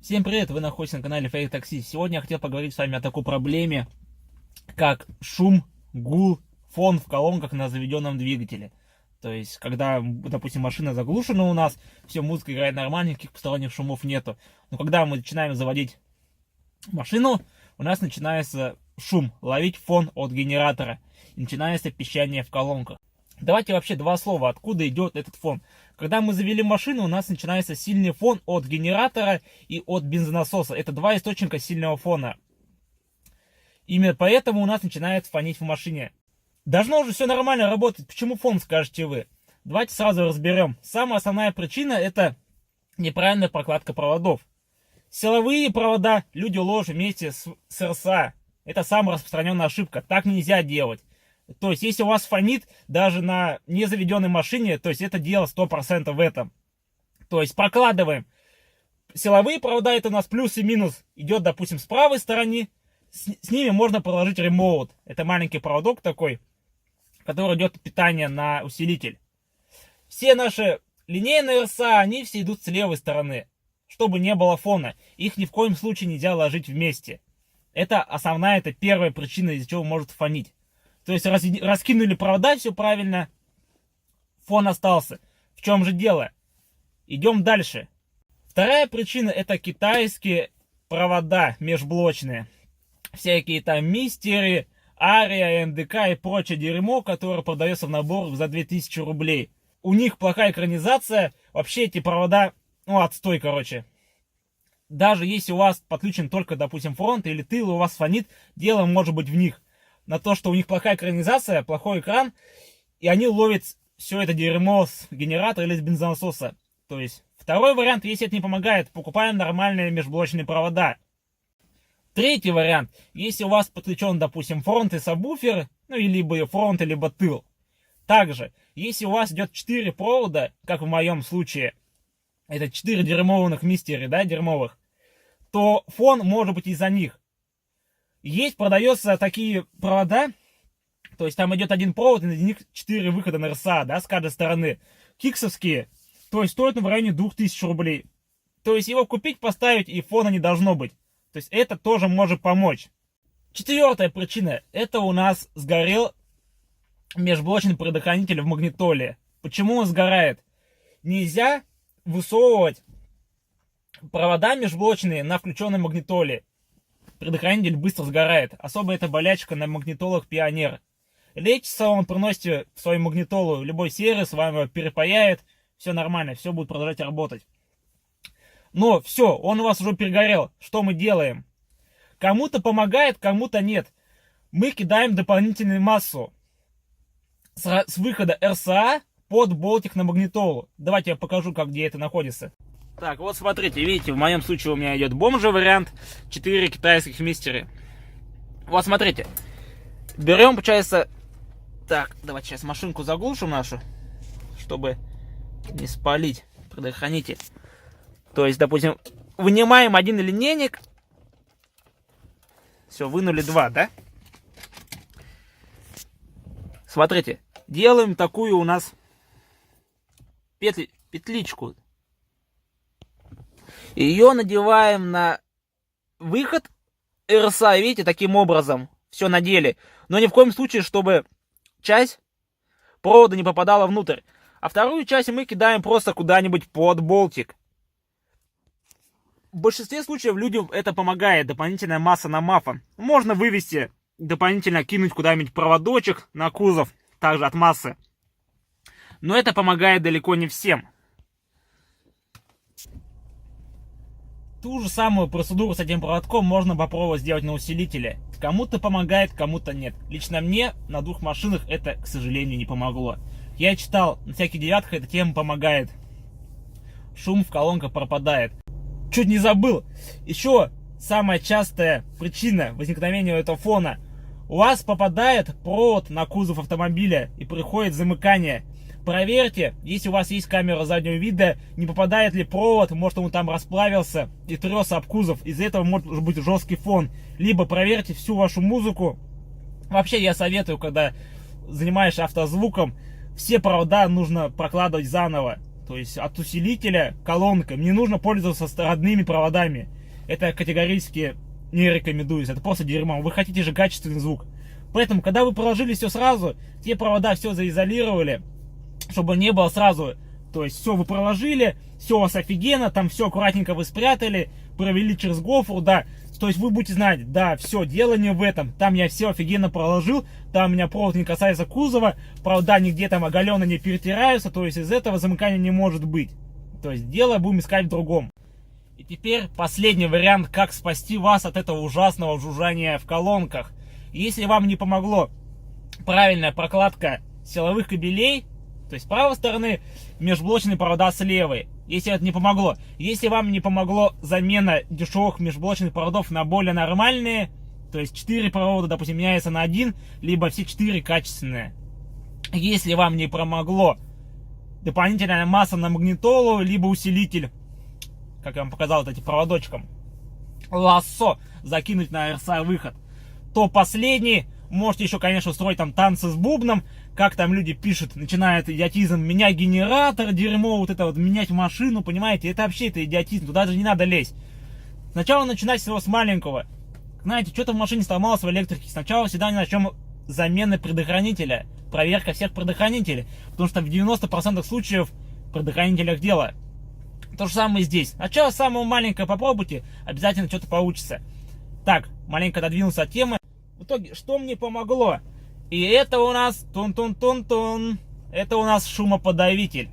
Всем привет, вы находитесь на канале Fake Taxi. Сегодня я хотел поговорить с вами о такой проблеме, как шум, гул, фон в колонках на заведенном двигателе. То есть, когда, допустим, машина заглушена у нас, все, музыка играет нормально, никаких посторонних шумов нету. Но когда мы начинаем заводить машину, у нас начинается шум, ловить фон от генератора. И начинается пищание в колонках. Давайте вообще два слова, откуда идет этот фон. Когда мы завели машину, у нас начинается сильный фон от генератора и от бензонасоса. Это два источника сильного фона. Именно поэтому у нас начинает фонить в машине. Должно уже все нормально работать. Почему фон, скажете вы? Давайте сразу разберем. Самая основная причина — это неправильная прокладка проводов. Силовые провода люди ложат вместе с РСА. Это самая распространенная ошибка. Так нельзя делать. То есть, если у вас фонит даже на незаведенной машине, то есть это дело 100% в этом. То есть, прокладываем. Силовые провода — это у нас плюс и минус. Идет, допустим, с правой стороны. С ними можно проложить ремоут. Это маленький проводок такой, который идет питание на усилитель. Все наши линейные РСА, они все идут с левой стороны, чтобы не было фона. Их ни в коем случае нельзя ложить вместе. Это основная, это первая причина, из-за чего может фонить. То есть раскинули провода, все правильно, фон остался. В чем же дело? Идем дальше. Вторая причина — это китайские провода межблочные. Всякие там мистеры, Ария, НДК и прочее дерьмо, которое продается в наборах за 2000 рублей. У них плохая экранизация. Вообще эти провода, отстой, короче. Даже если у вас подключен только, допустим, фронт или тыл, у вас фонит, дело может быть в них. На то, что у них плохая экранизация, плохой экран, и они ловят все это дерьмо с генератора или с бензонасоса. То есть, второй вариант, если это не помогает, покупаем нормальные межблочные провода. Третий вариант, если у вас подключен, допустим, фронт и сабвуфер, либо фронт, либо тыл. Также, если у вас идет 4 провода, как в моем случае, это 4 дерьмованных мистеры, дерьмовых, то фон может быть из-за них. Продается такие провода, то есть там идет один провод, и на них 4 выхода на РСА, с каждой стороны. Киксовские, то есть стоят в районе 2000 рублей. То есть его купить, поставить, и фона не должно быть. То есть это тоже может помочь. Четвертая причина, это у нас сгорел межблочный предохранитель в магнитоле. Почему он сгорает? Нельзя высовывать провода межблочные на включенной магнитоле. Предохранитель быстро сгорает. Особо это болячка на магнитолах Пионер. Лечится он, приносите в свою магнитолу любой сервис, вам его перепаяет. Все нормально, все будет продолжать работать. Но все, он у вас уже перегорел. Что мы делаем? Кому-то помогает, кому-то нет. Мы кидаем дополнительную массу с выхода РСА под болтик на магнитолу. Давайте я покажу, где это находится. Так, вот смотрите, видите, в моем случае у меня идет бомжий вариант, 4 китайских мистера. Вот смотрите, берем, получается, так, давайте сейчас машинку заглушим нашу, чтобы не спалить предохранитель. То есть, допустим, вынимаем один линейник, все, вынули 2, да? Смотрите, делаем такую у нас петличку. Ее надеваем на выход РСА, видите, таким образом. Все надели. Но ни в коем случае, чтобы часть провода не попадала внутрь. А вторую часть мы кидаем просто куда-нибудь под болтик. В большинстве случаев людям это помогает. Дополнительная масса на мафа. Можно вывести, дополнительно кинуть куда-нибудь проводочек на кузов. Также от массы. Но это помогает далеко не всем. Ту же самую процедуру с этим проводком можно попробовать сделать на усилителе. Кому-то помогает, кому-то нет. Лично мне на 2 машинах это, к сожалению, не помогло. Я читал, на всяких девятках эта тема помогает. Шум в колонках пропадает. Чуть не забыл. Еще самая частая причина возникновения этого фона. У вас попадает провод на кузов автомобиля и приходит замыкание. Проверьте, если у вас есть камера заднего вида, не попадает ли провод, может он там расплавился и трется об кузов. Из-за этого может быть жесткий фон. Либо проверьте всю вашу музыку. Вообще я советую, когда занимаешься автозвуком, все провода нужно прокладывать заново. То есть от усилителя колонкам. Не нужно пользоваться родными проводами. это категорически не рекомендуется. Это просто дерьмо. Вы хотите же качественный звук. Поэтому, когда вы проложили все сразу, те провода все заизолировали, чтобы не было сразу. То есть все вы проложили, все у вас офигенно, там все аккуратненько вы спрятали, провели через гофру, да. То есть вы будете знать, да, все, дело не в этом. Там я все офигенно проложил, там у меня провод не касается кузова, провода нигде там оголенно не перетираются, то есть из этого замыкания не может быть. То есть дело будем искать в другом. И теперь последний вариант, как спасти вас от этого ужасного жужжания в колонках. Если вам не помогло правильная прокладка силовых кабелей, то есть с правой стороны межблочные провода с левой, если это не помогло. Если вам не помогло замена дешевых межблочных проводов на более нормальные, то есть 4 провода, допустим, меняется на 1, либо все 4 качественные. Если вам не помогло дополнительная масса на магнитолу, либо усилитель, как я вам показал, вот этим проводочком, лассо закинуть на RSA выход, то последний, можете еще, конечно, устроить там танцы с бубном, как там люди пишут, начинает идиотизм, менять генератор, дерьмо, вот это вот, менять машину, понимаете, это вообще это идиотизм, туда даже не надо лезть. Сначала начинать всего с маленького. Знаете, что-то в машине сломалось в электрике, сначала всегда начнем с замены предохранителя, проверка всех предохранителей, потому что в 90% случаев в предохранителях дело. То же самое и здесь. Сначала самое маленькое попробуйте, обязательно что-то получится. Так, маленько отодвинулся от темы. В итоге, что мне помогло? И это у нас тон-тон-тон-тон. Это у нас шумоподавитель.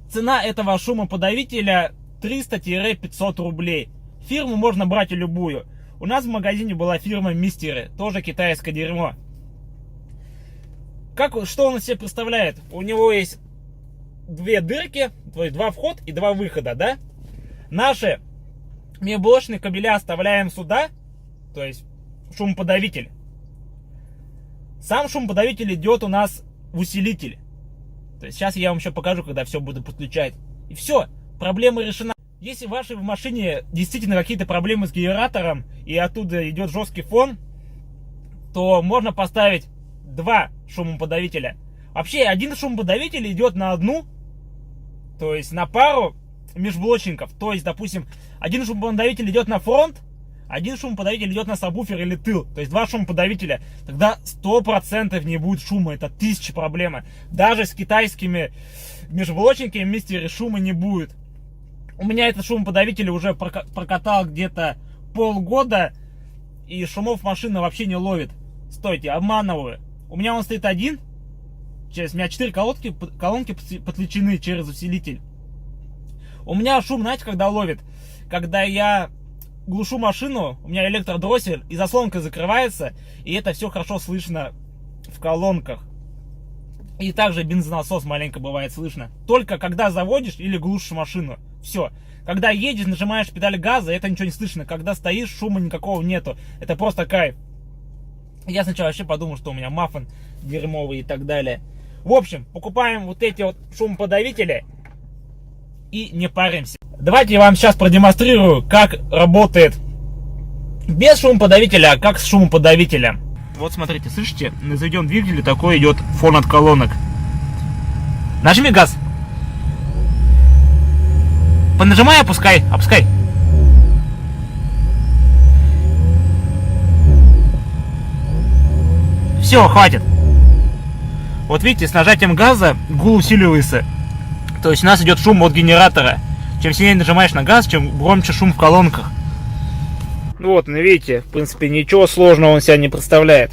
Цена этого шумоподавителя 300-500 рублей. Фирму можно брать любую. У нас в магазине была фирма Мистеры, тоже китайское дерьмо. Что он из себя представляет? У него есть две дырки, то есть два входа и два выхода, да? Наши межблочные кабеля оставляем сюда, то есть шумоподавитель. Сам шумоподавитель идет у нас в усилитель. То есть сейчас я вам еще покажу, когда все буду подключать. И все, проблема решена. Если в вашей машине действительно какие-то проблемы с генератором и оттуда идет жесткий фон, то можно поставить два шумоподавителя. Вообще один шумоподавитель идет на одну, то есть на пару межблочников. То есть, допустим, один шумоподавитель идет на фронт, один шумоподавитель идет на сабвуфер или тыл. То есть два шумоподавителя. Тогда 100% не будет шума. Это 1000 проблема. Даже с китайскими межблочниками Мистеры шума не будет. У меня этот шумоподавитель уже прокатал где-то полгода. И шумов машина вообще не ловит. Стойте, обманываю. У меня он стоит один. У меня 4 колонки подключены через усилитель. У меня шум, знаете, когда ловит? Когда я глушу машину, у меня электродроссель, и заслонка закрывается, и это все хорошо слышно в колонках. И также бензонасос маленько бывает слышно. Только когда заводишь или глушишь машину. Все. Когда едешь, нажимаешь педаль газа, это ничего не слышно. Когда стоишь, шума никакого нету. Это просто кайф. Я сначала вообще подумал, что у меня маффин дерьмовый и так далее. В общем, покупаем вот эти вот шумоподавители и не паримся. Давайте я вам сейчас продемонстрирую, как работает без шумоподавителя, а как с шумоподавителем. Вот смотрите, слышите, на заведенном двигателе такой идет фон от колонок. Нажми газ. Понажимай, опускай, опускай. Все, хватит. Вот видите, с нажатием газа гул усиливается. То есть у нас идет шум от генератора. Чем сильнее нажимаешь на газ, чем громче шум в колонках. Вот, ну видите, в принципе, ничего сложного он себя не представляет.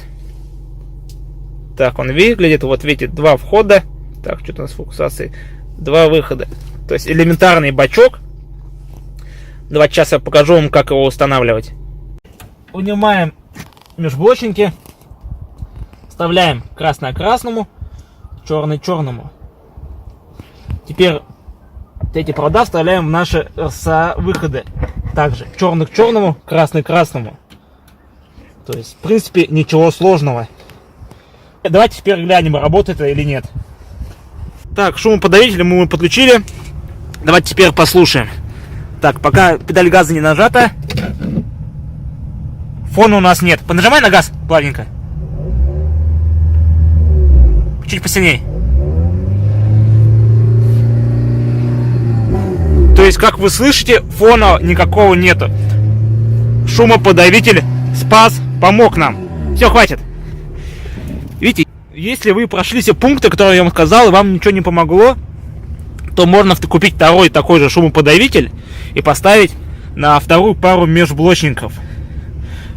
Так, он выглядит, вот видите, два входа. Так, что-то у нас с фокусацией. Два выхода. То есть элементарный бачок. Давайте сейчас я покажу вам, как его устанавливать. Унимаем межблочники. Вставляем красное красному, черный черному. Теперь эти провода вставляем в наши RSA выходы. Также черный к черному, красный к красному. То есть, в принципе, ничего сложного. Давайте теперь глянем, работает это или нет. Так, шумоподавитель мы подключили. Давайте теперь послушаем. Так, пока педаль газа не нажата, фона у нас нет. Понажимай на газ плавненько. Чуть посильней. То есть, как вы слышите, фона никакого нету. Шумоподавитель спас, помог нам. Все, хватит. Видите, если вы прошли все пункты, которые я вам сказал, и вам ничего не помогло, то можно купить второй такой же шумоподавитель и поставить на вторую пару межблочников.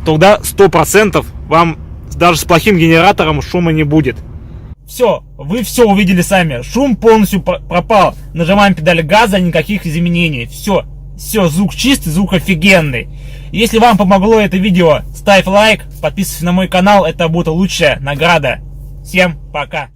Тогда 100% вам даже с плохим генератором шума не будет. Все, вы все увидели сами. Шум полностью пропал. Нажимаем педаль газа, никаких изменений. Все, звук чистый, звук офигенный. Если вам помогло это видео, ставь лайк, подписывайся на мой канал, это будет лучшая награда. Всем пока.